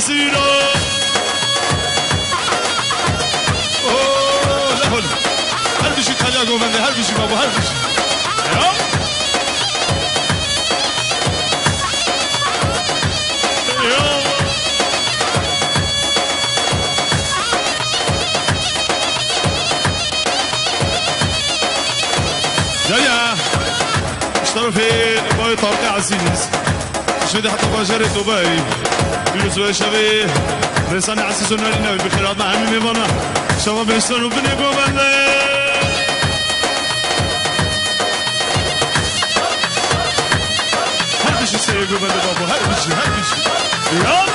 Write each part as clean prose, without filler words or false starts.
عزیرا اوه لحول هر بشی تلیا گوونده هر بشی بابا هر بشی يا اشتروا في باي طارق عزيز شدي حتى باجر دبي بالنسبة شبيه رساني عزيز ونالينا بخيرات مع عمي ميمانا شباب بنشتروا بنيقوا من هر بشي سيقوا من بابا هر بشي يا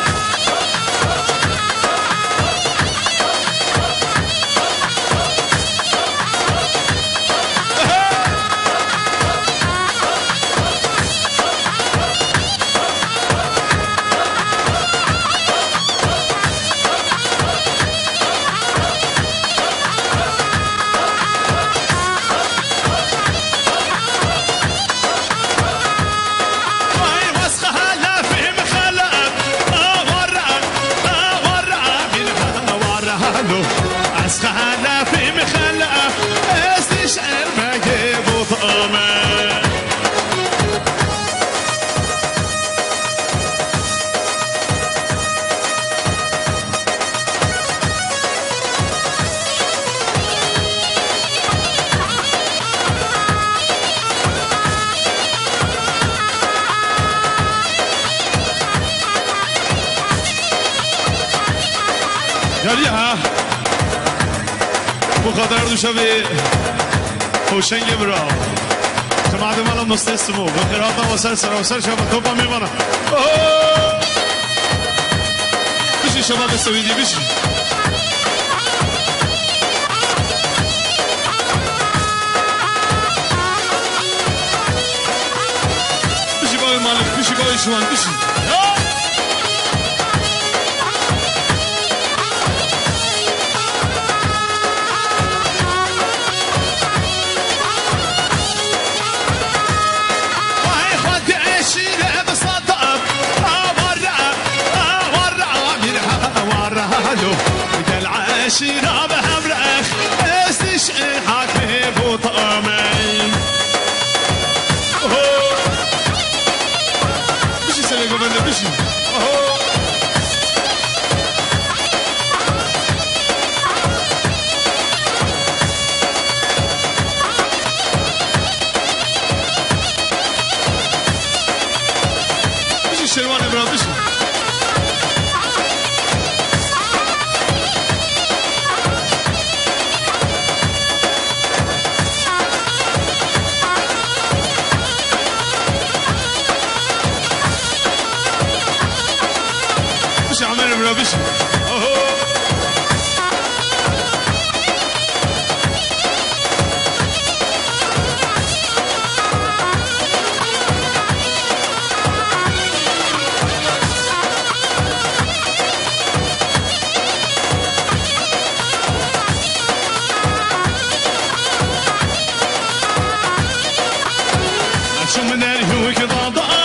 يا بخاطر دوشبي خوشنگ برا جماعت مالا مستسمو بخیرات و سر شباب توپا میمانا بشی شباب سویدی بشی بشی بای مالک بشی بای شوان بشی عشيرة بهمرخ استشعر حاكمي بطعمين بشي سليقو بنا بشي بشي شروان ابراهيم بشي بشي عشان من الهوى كذا ضايل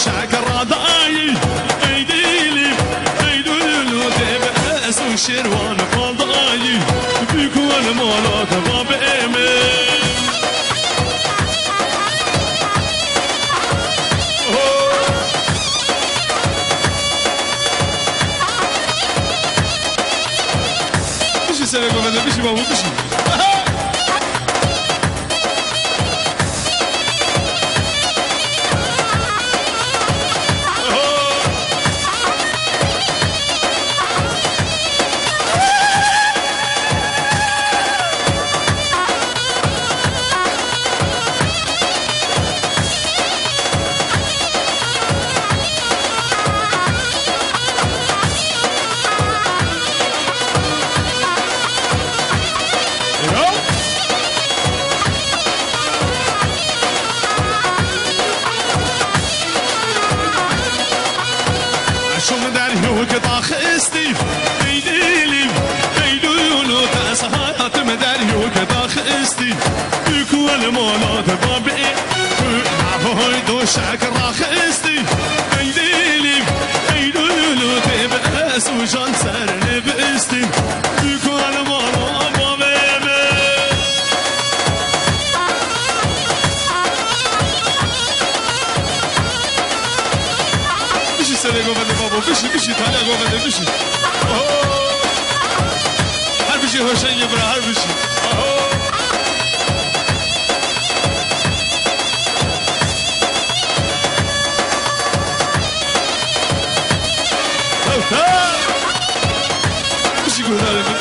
شاكر ضايل ايديلي ايدولو تبأس وشروان فضايل فيك والمولات باب ايمن بشي سلام بابا بشي بابا بشي بشي تاني قوة بشي هر بشي هوشنگ برا هر بشي بشي قهداري